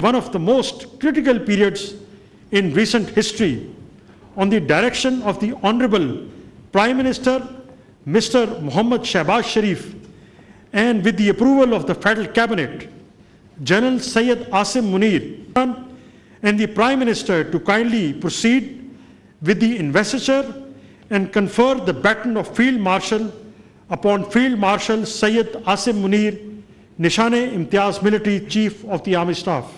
one of the most critical periods in recent history on the direction of the Honorable Prime Minister Mr. Mohammad Shehbaz Sharif and with the approval of the Federal Cabinet, General Syed Asim Munir and the Prime Minister to kindly proceed with the investiture and confer the baton of Field Marshal upon Field Marshal Syed Asim Munir, Nishane-Imtiaz Military Chief of the Army Staff.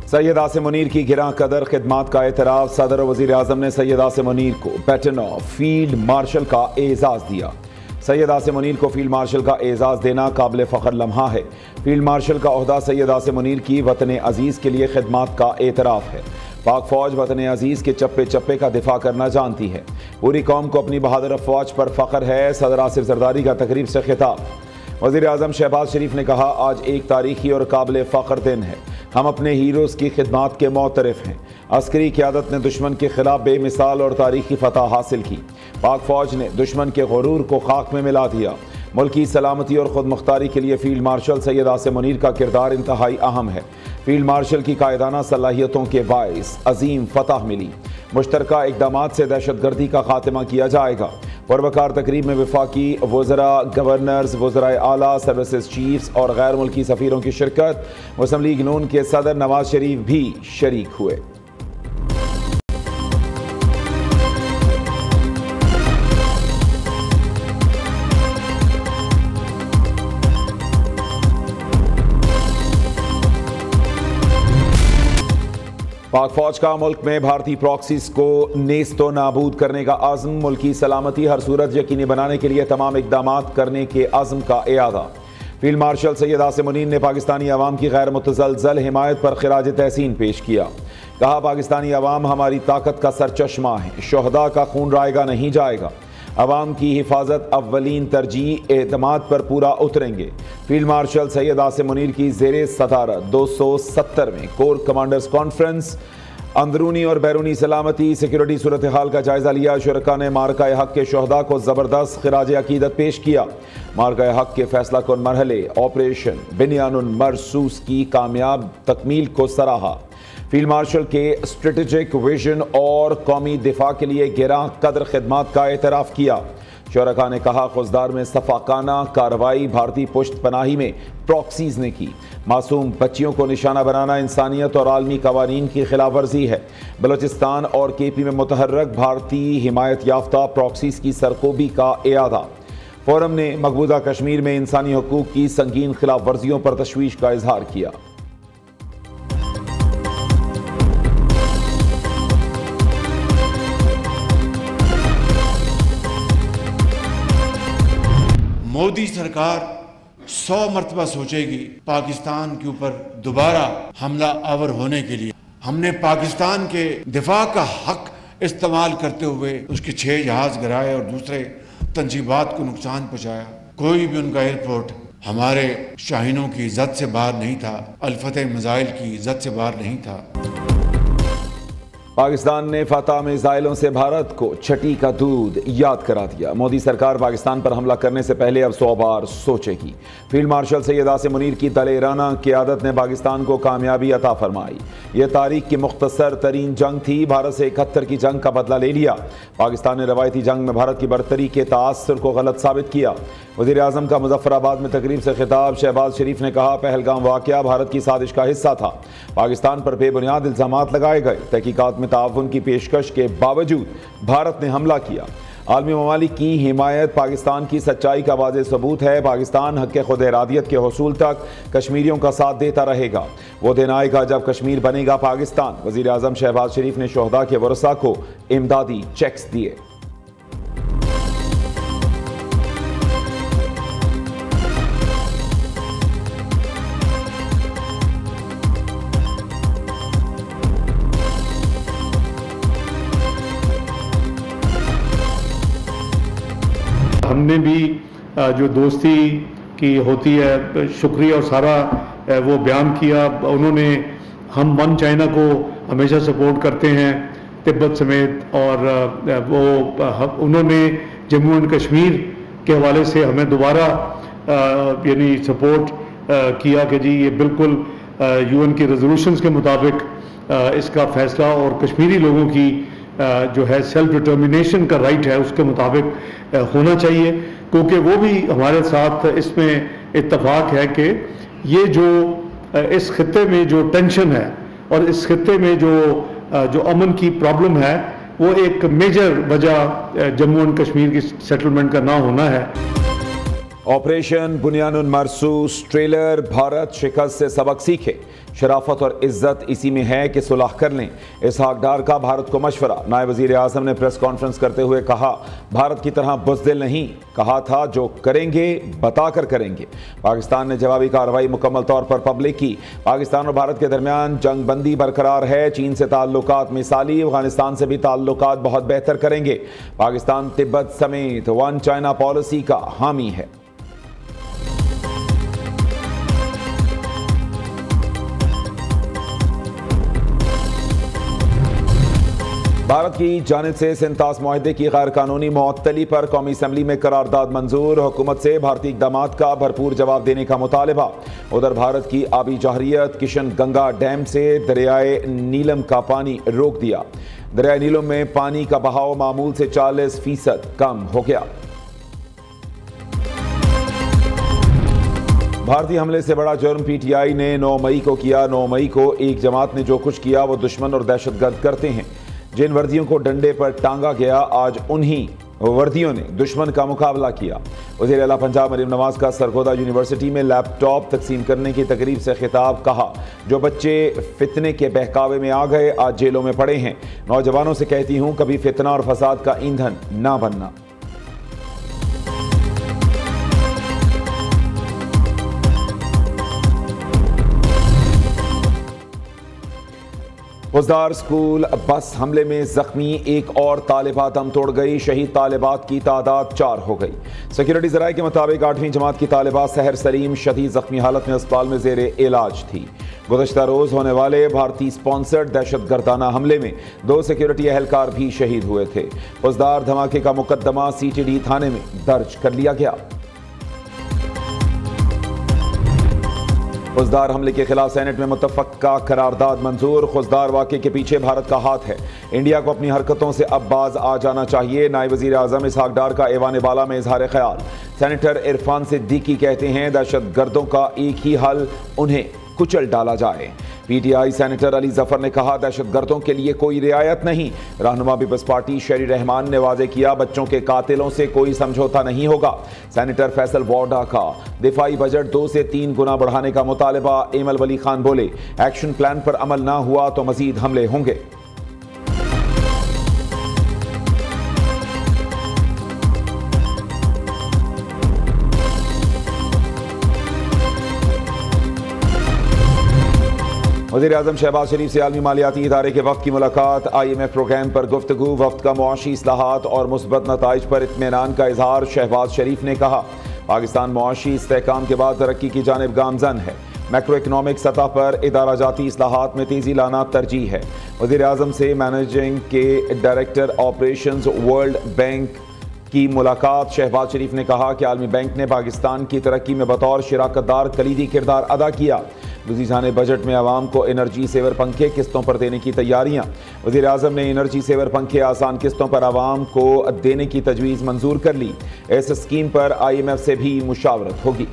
Syed Asim Munir की गिरां कदर खिदमात का एतराफ़। सदर वज़ीर आज़म ने सैयद आसिम मुनीर को baton of field marshal का एजाज़ दिया। सैयद आसिम मुनीर को फील्ड मार्शल का एजाज़ देना काबिल फ़ख्र लम्हा है। फील्ड मार्शल का ओहदा सैयद आसिम मुनीर की वतन अज़ीज़ के लिए खिदमात का एतराफ़ है। पाक फ़ौज वतन अज़ीज़ के चप्पे चप्पे का दिफा करना जानती है। पूरी कौम को अपनी बहादुर फ़ौज पर फ़ख्र है। सदर आसिफ ज़रदारी का तकरीब से खिताब। वज़ीर आज़म शहबाज शरीफ ने कहा, आज एक तारीखी और काबिल फ़ख्र दिन है। हम अपने हीरोज़ की खिदमात के मोतरफ़ हैं। अस्करी क़यादत ने दुश्मन के ख़िलाफ़ बेमिसाल और तारीखी फ़तह हासिल की। पाक फ़ौज ने दुश्मन के गुरूर को खाक में मिला दिया। मुल्क की सलामती और ख़ुद मुख्तारी के लिए फ़ील्ड मार्शल सैयद आसिम मुनीर का किरदार इंतहाई अहम है। फ़ील्ड मार्शल की कायदाना सलाहियतों के बाइस अजीम फ़तह मिली। मुश्तरका इक़दामात से दहशतगर्दी का खात्मा किया जाएगा। पुरवकार तकरीब में वफाकी वज़रा, गवर्नर्स, वज़राए आला, सर्विसेज चीफ्स और गैर मुल्की सफ़ीरों की शिरकत। मुस्लिम लीग नून के सदर नवाज शरीफ भी शरीक हुए। पाक फौज का मुल्क में भारतीय प्रॉक्सीज को नेस्तो नाबूद करने का आज़म। मुल्क की सलामती हर सूरत यकीनी बनाने के लिए तमाम इक़दामात करने के आज़म का इयादा। फील्ड मार्शल सैयद आसिम मुनीर ने पाकिस्तानी अवाम की गैर मुतज़लज़ल हिमायत पर खिराज तहसीन पेश किया। कहा, पाकिस्तानी अवाम हमारी ताकत का सरचश्मा है। शोहदा का खून रायगा नहीं जाएगा। अवाम की हिफाजत अव्वलीन तरजीह, एतमाद पर पूरा उतरेंगे। फील्ड मार्शल सैयद आसिम मुनीर की ज़ेरे सदारत 270वें कोर कमांडर्स कॉन्फ्रेंस। अंदरूनी और बैरूनी सलामती सिक्योरिटी सूरत हाल का जायजा लिया। शुरका ने मार्का हक के शोहदा को ज़बरदस्त खिराज अकीदत पेश किया। मार्का हक के फैसला कुन मरहले ऑपरेशन बिनियानुन मरसूस की कामयाब तकमील को सराहा। फील्ड मार्शल के स्ट्रेटेजिक विजन और कौमी दिफा के लिए गिरां कदर खिदमात का एतराफ़ किया। शुरका ने कहा, खुजदार में सफाकाना कार्रवाई भारतीय पुश्त पनाही में प्रॉक्सीज ने की। मासूम बच्चियों को निशाना बनाना इंसानियत और आलमी कवानीन की खिलाफ वर्जी है। बलोचिस्तान और केपी में मुतहर्रक भारतीय हिमायत याफ्ता प्रॉक्सीज की सरकोबी का इयादा। फोरम ने मकबूजा कश्मीर में इंसानी हकूक़ की संगीन खिलाफ वर्जियों पर तशवीश का इजहार किया। मोदी सरकार 100 मरतबा सोचेगी पाकिस्तान के ऊपर दोबारा हमला आवर होने के लिए। हमने पाकिस्तान के दिफा का हक इस्तेमाल करते हुए उसके 6 जहाज गिराए और दूसरे तंजीबात को नुकसान पहुंचाया। कोई भी उनका एयरपोर्ट हमारे शाहीनों की इज्जत से बाहर नहीं था, अल्फतह मिसाइल की इज्जत से बाहर नहीं था। पाकिस्तान ने फतह मिसाइलों से भारत को छठी का दूध याद करा दिया। मोदी सरकार पाकिस्तान पर हमला करने से पहले अब 100 बार सोचेगी। फील्ड मार्शल सैयद आसिम मुनीर की दलेराना क़यादत ने पाकिस्तान को कामयाबी अता फरमाई। यह तारीख की मुख्तसर तरीन जंग थी। भारत से 71 की जंग का बदला ले लिया। पाकिस्तान ने रवायती जंग में भारत की बरतरी के तासुर को गलत साबित किया। वज़ीर आज़म का मुज़फ़्फ़राबाद में तकरीब से खिताब। शहबाज शरीफ ने कहा, पहलगाम वाक़या भारत की साजिश का हिस्सा था। पाकिस्तान पर बेबुनियाद इल्ज़ामात लगाए गए। तहकीकात में ताउन की पेशकश के बावजूद भारत ने हमला किया। आलमी ममालिक की हिमायत पाकिस्तान की सच्चाई का वाज़ेह सबूत है। पाकिस्तान हक़ खुद इरादियत के हुसूल तक कश्मीरियों का साथ देता रहेगा। वो दिन आएगा जब कश्मीर बनेगा पाकिस्तान। वज़ीर आज़म शहबाज शरीफ ने शोहदा के वरसा को इमदादी चेक्स दिए। हमने भी जो दोस्ती की होती है शुक्रिया और सारा वो बयान किया। उन्होंने हम वन चाइना को हमेशा सपोर्ट करते हैं तिब्बत समेत, और उन्होंने जम्मू एंड कश्मीर के हवाले से हमें दोबारा यानी सपोर्ट किया कि जी ये बिल्कुल यूएन की रेजोल्यूशंस के मुताबिक इसका फैसला और कश्मीरी लोगों की जो है सेल्फ डिटर्मिनेशन का राइट है उसके मुताबिक होना चाहिए, क्योंकि वो भी हमारे साथ इसमें इत्तफाक है कि ये जो इस खित्ते में जो टेंशन है और इस खित्ते में जो अमन की प्रॉब्लम है वो एक मेजर वजह जम्मू एंड कश्मीर की सेटलमेंट का ना होना है। ऑपरेशन बुनियानुन मरसूस ट्रेलर, भारत शिकस्त से सबक सीखे, शराफत और इज्जत इसी में है कि सुलह कर लें, इसहाक डार का भारत को मशवरा। नायब वज़ीर आज़म ने प्रेस कॉन्फ्रेंस करते हुए कहा, भारत की तरह बुज़दिल नहीं, कहा था जो करेंगे बताकर करेंगे। पाकिस्तान ने जवाबी कार्रवाई मुकम्मल तौर पर पब्लिक की। पाकिस्तान और भारत के दरमियान जंग बंदी बरकरार है, चीन से ताल्लुकात मिसाली, अफगानिस्तान से भी ताल्लुकात बहुत बेहतर करेंगे। पाकिस्तान तिब्बत समेत वन चाइना पॉलिसी का हामी है। भारत की जानिब से सिंतास मुआहदे की गैर कानूनी मुअत्तली पर कौमी असम्बली में करारदाद मंजूर, हुकूमत से भारतीय इक़दामात का भरपूर जवाब देने का मुतालबा। उधर भारत की आबी जाहरियत किशन गंगा डैम से दरियाए नीलम का पानी रोक दिया। दरियाए नीलम में पानी का बहाव मामूल से 40% कम हो गया। भारतीय हमले से बड़ा जुर्म पीटीआई ने 9 मई को किया। 9 मई को एक जमात ने जो कुछ किया वो दुश्मन और दहशतगर्द करते हैं। जिन वर्दियों को डंडे पर टांगा गया, आज उन्हीं वर्दियों ने दुश्मन का मुकाबला किया। वज़ीर आला पंजाब मरीम नवाज का सरगोदा यूनिवर्सिटी में लैपटॉप तकसीम करने की तकरीब से खिताब, कहा जो बच्चे फितने के बहकावे में आ गए आज जेलों में पड़े हैं। नौजवानों से कहती हूँ कभी फितना और फसाद का ईंधन ना बनना। फौजदार स्कूल बस हमले में जख्मी एक और तालिबा दम तोड़ गई। शहीद तालिबात की तादाद 4 हो गई। सिक्योरिटी ज़राए के मुताबिक 8वीं जमात की तालिबा सहर सलीम शदीद जख्मी हालत में अस्पताल में जेर इलाज थी। गुज़श्ता रोज़ होने वाले भारतीय स्पॉन्सर्ड दहशतगर्दाना हमले में 2 सिक्योरिटी एहलकार भी शहीद हुए थे। फौजदार धमाके का मुकदमा CTD थाने में दर्ज कर लिया गया। फौजदार हमले के खिलाफ सेनेट में मुतफ़क्का करारदाद मंजूर। फौजदार वाक़े के पीछे भारत का हाथ है, इंडिया को अपनी हरकतों से अब बाज आ जाना चाहिए। नायब वज़ीर आज़म इसहाक डार का ऐवान बाला में इजहार ख्याल। सेनेटर इरफान सिद्दीकी कहते हैं दहशतगर्दों का एक ही हल, उन्हें कुचल डाला जाए। पीटीआई सेनेटर अली जफर ने कहा दहशतगर्दों के लिए कोई रियायत नहीं। रहनुमा पीपल्स पार्टी शेरी रहमान ने वाजे किया बच्चों के कातिलों से कोई समझौता नहीं होगा। सेनेटर फैसल वाडा का दिफाई बजट 2 से 3 गुना बढ़ाने का मुतालबा। एमल वली खान बोले एक्शन प्लान पर अमल ना हुआ तो मजीद हमले होंगे। वज़ीर आज़म शहबाज शरीफ से आलमी मालियाती इदारे के वक्त की मुलाकात। IMF प्रोग्राम पर गुफ्तगू। वक्त का मुआशी इस्लाहात और मुस्बत नताइज पर इत्मीनान का इजहार। शहबाज शरीफ ने कहा पाकिस्तान मुआशी इस्तेहकाम के बाद तरक्की की जानिब गामजन है। मैक्रो इकनॉमिक सतह पर इदारा जाती इस्लाहात में तेज़ी लाना तरजीह है। वज़ीर आज़म से मैनेजिंग के डायरेक्टर ऑपरेशंस वर्ल्ड बैंक की मुलाकात। शहबाज शरीफ ने कहा कि आलमी बैंक ने पाकिस्तान की तरक्की में बतौर शिराकतदार कलीदी किरदार अदा किया। वज़ीर बजट में आवाम को एनर्जी सेवर पंखे किस्तों पर देने की तैयारियां। वज़ीर आज़म ने एनर्जी सेवर पंखे आसान किस्तों पर आवाम को देने की तजवीज़ मंजूर कर ली। इस स्कीम पर IMF से भी मुशावरत होगी।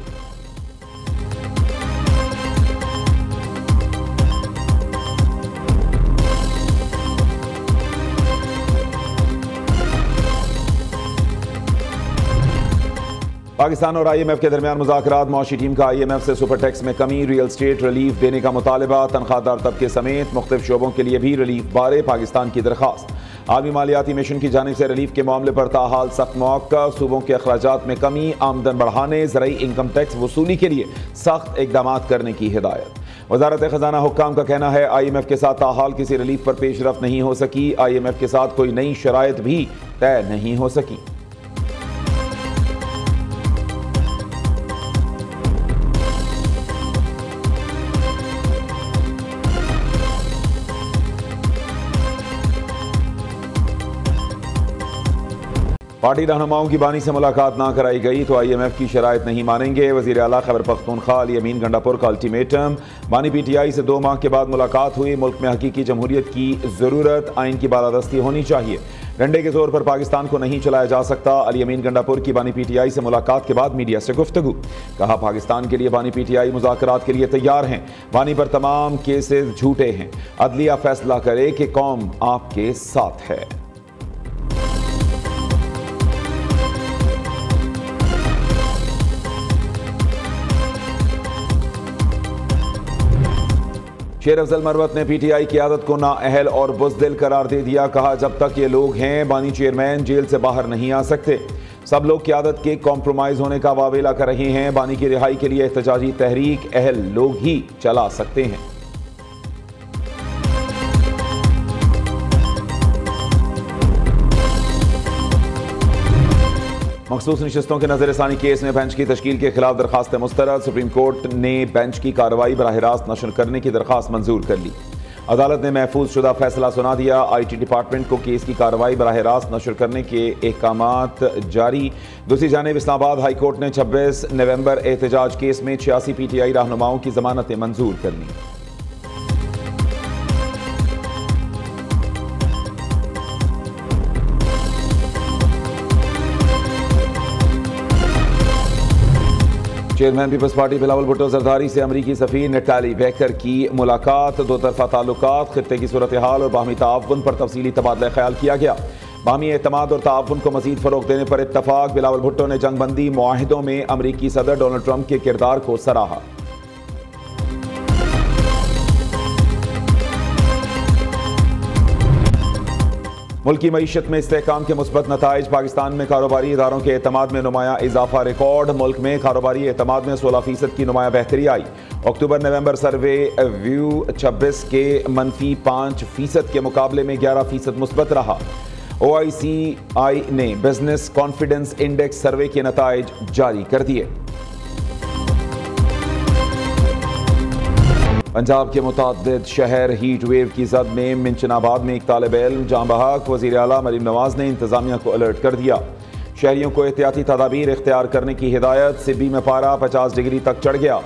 पाकिस्तान और IMF के दरमियान मुज़ाकरात। मुआशी टीम का IMF से सुपर टैक्स में कमी, रियल स्टेट रिलीफ देने का मुतालबा। तनख्वाहदार तबके समेत मुख्तलिफ शोबों के लिए भी रिलीफ बारे पाकिस्तान की दरख्वास्त। आलमी मालियाती मिशन की जानिब से रिलीफ के मामले पर ताहाल सख्त मौक़िफ़। सूबों के अखराजात में कमी, आमदन बढ़ाने, ज़रई इनकम टैक्स वसूली के लिए सख्त इक़दाम करने की हिदायत। वज़ारत ख़जाना हुक्काम का कहना है IMF के साथ ताहाल किसी रिलीफ पर पेशरफ नहीं हो सकी। IMF के साथ कोई नई शराइत भी तय नहीं हो सकी। पार्टी रहनुमाओं की बानी से मुलाकात ना कराई गई तो IMF की शराइत नहीं मानेंगे। वज़ीर आला खैबर पख्तूनख्वा अली अमीन गंडापुर का अल्टीमेटम। बानी PTI से 2 माह के बाद मुलाकात हुई। मुल्क में हकीकी जमहूरियत की ज़रूरत, आइन की बालादस्ती होनी चाहिए। डंडे के जोर पर पाकिस्तान को नहीं चलाया जा सकता। अली अमीन गंडापुर की बानी PTI से मुलाकात के बाद मीडिया से गुफ्तगू। कहा पाकिस्तान के लिए बानी PTI मुज़ाकरात के लिए तैयार हैं। बानी पर तमाम केसेस झूठे हैं। अदलिया फैसला करे कि कौम आपके साथ है। शेर अफजल मरवत ने PTI की आदत को नाअहल और बुज़दिल करार दे दिया। कहा जब तक ये लोग हैं बानी चेयरमैन जेल से बाहर नहीं आ सकते। सब लोग क़यादत के कॉम्प्रोमाइज़ होने का वावेला कर रहे हैं। बानी की रिहाई के लिए एहतजाजी तहरीक अहल लोग ही चला सकते हैं। मखसूस नशिस्तों के नजरसानी केस में बेंच की तश्कील के खिलाफ दरखास्त मुस्तरद। सुप्रीम कोर्ट ने बेंच की कार्रवाई बराह रास्त नशर करने की दरखास्त मंजूर कर ली। अदालत ने महफूज शुदा फैसला सुना दिया। IT डिपार्टमेंट को केस की कार्रवाई बराह रास्त नशर करने के अहकामात जारी। दूसरी जानिब इस्लामाबाद हाई कोर्ट ने 26 नवंबर एहतजाज केस में 86 PTI रहनुमाओं की जमानतें मंजूर कर ली। चेयरमैन पीपल्स पार्टी बिलावल भुट्टो जरदारी से अमरीकी सफीर नटाली बेकर की मुलाकात। 2 तरफा ताल्लुकात, खित्ते की सूरत हाल और बाहमी ताउन पर तफसीली तबादला ख्याल किया गया। बाहमी एतमाद और ताउन को मजीद फरोग देने पर इत्तफाक। बिलावल भुट्टो ने जंगबंदी मुआहिदों में अमरीकी सदर डोनाल्ड ट्रंप के किरदार को सराहा। मुल्क की मईशत में इस्तेहकाम के मुस्बत नताइज। पाकिस्तान में कारोबारी इदारों के एतमाद में नुमाया इजाफा रिकॉर्ड। मुल्क में कारोबारी एतमाद में 16% की नुमाया बेहतरी आई। अक्टूबर नवंबर सर्वे व्यू 26 के -5% के मुकाबले में 11% मुस्बत रहा। OICI ने बिजनेस कॉन्फिडेंस इंडेक्स सर्वे के नताइज जारी कर दिए। पंजाब के मुताद्दिद शहर हीट वेव की जद में मिंचनाबाद में एक तालिब इल्म जाँ बहक। वज़ीर आला मरीम नवाज ने इंतजामिया को अलर्ट कर दिया। शहरियों को एहतियाती तदाबीर इख्तियार करने की हिदायत। सिब्बी में पारा 50 डिग्री तक चढ़ गया।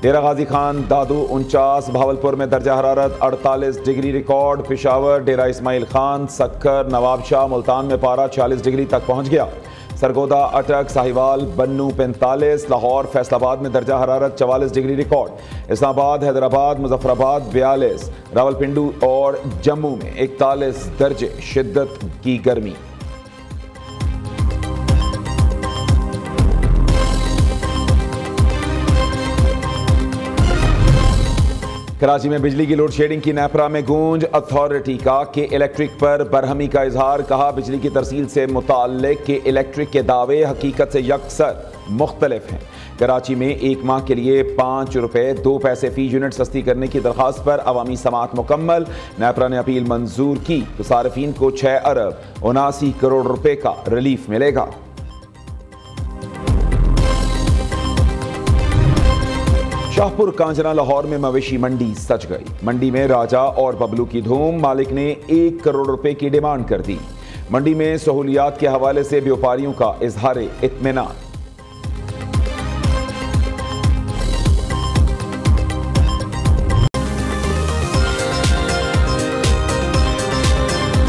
डेरा गाजी खान दादू 49, भावलपुर में दर्जा हरारत 48 डिग्री रिकॉर्ड। पिशावर, डेरा इस्माइल खान, सक्कर, नवाबशाह, मुल्तान में पारा 46 डिग्री तक पहुँच गया। सरगोदा, अटक, साहिवाल, बन्नू 45, लाहौर, फैसलाबाद में दर्जा हरारत 44 डिग्री रिकॉर्ड। इस्लामाबाद, हैदराबाद, मुजफ्फराबाद 42, रावलपिंडी और जम्मू में 41 दर्जे शिद्दत की गर्मी। कराची में बिजली की लोड शेडिंग की नेपरा में गूंज। अथॉरिटी का के इलेक्ट्रिक पर बरहमी का इजहार। कहा बिजली की तरसील से मुताल्लिक के इलेक्ट्रिक के दावे हकीकत से यकसर मुख्तलिफ हैं। कराची में 1 माह के लिए 5 रुपए 2 पैसे फी यूनिट सस्ती करने की दरखास्त पर अवामी समाअत मुकम्मल। नेपरा ने अपील मंजूर की तो सार्फिन को 6 अरब 79 करोड़ रुपए का रिलीफ मिलेगा। शाहपुर कांजना लाहौर में मवेशी मंडी सज गई। मंडी में राजा और बबलू की धूम। मालिक ने 1 करोड़ रुपए की डिमांड कर दी। मंडी में सहूलियात के हवाले से व्यापारियों का इजहार इत्मीनान।